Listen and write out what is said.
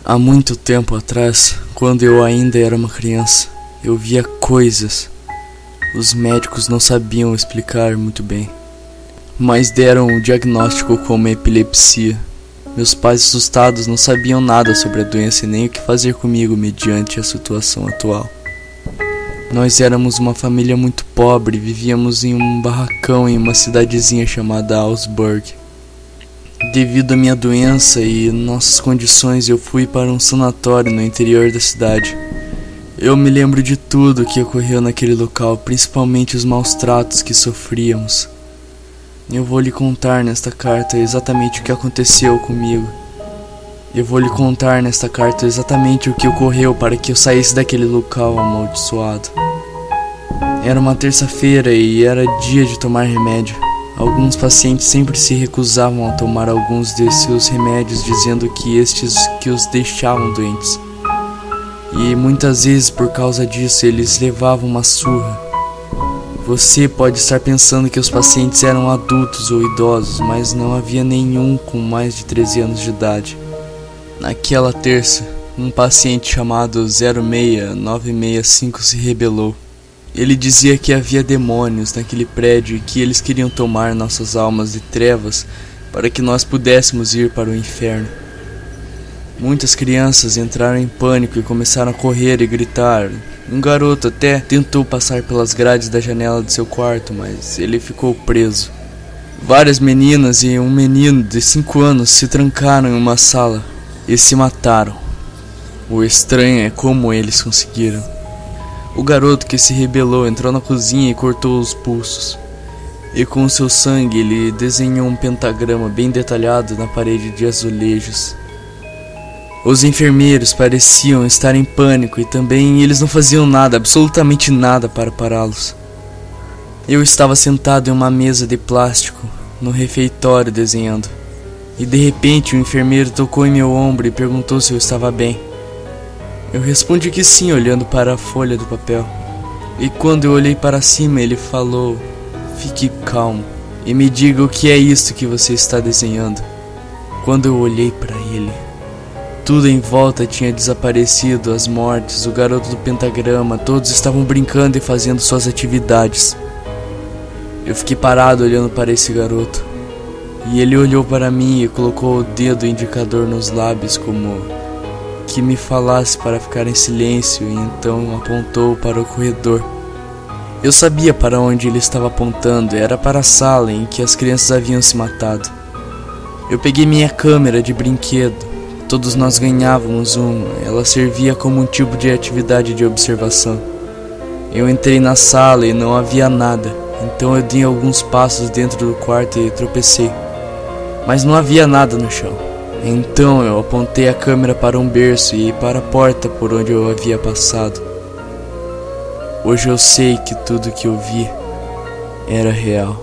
Há muito tempo atrás, quando eu ainda era uma criança, eu via coisas. Os médicos não sabiam explicar muito bem, mas deram o diagnóstico como epilepsia. Meus pais, assustados, não sabiam nada sobre a doença e nem o que fazer comigo mediante a situação atual. Nós éramos uma família muito pobre e vivíamos em um barracão em uma cidadezinha chamada Augsburg. Devido à minha doença e nossas condições, eu fui para um sanatório no interior da cidade. Eu me lembro de tudo que ocorreu naquele local, principalmente os maus tratos que sofríamos. Eu vou lhe contar nesta carta exatamente o que aconteceu comigo. Eu vou lhe contar nesta carta exatamente o que ocorreu para que eu saísse daquele local amaldiçoado. Era uma terça-feira e era dia de tomar remédio. Alguns pacientes sempre se recusavam a tomar alguns de seus remédios, dizendo que estes que os deixavam doentes. E muitas vezes por causa disso eles levavam uma surra. Você pode estar pensando que os pacientes eram adultos ou idosos, mas não havia nenhum com mais de 13 anos de idade. Naquela terça, um paciente chamado 06965 se rebelou. Ele dizia que havia demônios naquele prédio e que eles queriam tomar nossas almas de trevas para que nós pudéssemos ir para o inferno. Muitas crianças entraram em pânico e começaram a correr e gritar. Um garoto até tentou passar pelas grades da janela de seu quarto, mas ele ficou preso. Várias meninas e um menino de 5 anos se trancaram em uma sala e se mataram. O estranho é como eles conseguiram. O garoto que se rebelou entrou na cozinha e cortou os pulsos. E com seu sangue ele desenhou um pentagrama bem detalhado na parede de azulejos. Os enfermeiros pareciam estar em pânico e também eles não faziam nada, absolutamente nada para pará-los. Eu estava sentado em uma mesa de plástico no refeitório desenhando. E de repente o enfermeiro tocou em meu ombro e perguntou se eu estava bem. Eu respondi que sim, olhando para a folha do papel. E quando eu olhei para cima, ele falou: "Fique calmo e me diga o que é isto que você está desenhando." Quando eu olhei para ele, tudo em volta tinha desaparecido, as mortes, o garoto do pentagrama, todos estavam brincando e fazendo suas atividades. Eu fiquei parado olhando para esse garoto. E ele olhou para mim e colocou o dedo indicador nos lábios como que me falasse para ficar em silêncio, e então apontou para o corredor. Eu sabia para onde ele estava apontando, era para a sala em que as crianças haviam se matado. Eu peguei minha câmera de brinquedo, todos nós ganhávamos uma, ela servia como um tipo de atividade de observação. Eu entrei na sala e não havia nada, então eu dei alguns passos dentro do quarto e tropecei, mas não havia nada no chão. Então eu apontei a câmera para um berço e para a porta por onde eu havia passado. Hoje eu sei que tudo que eu vi era real.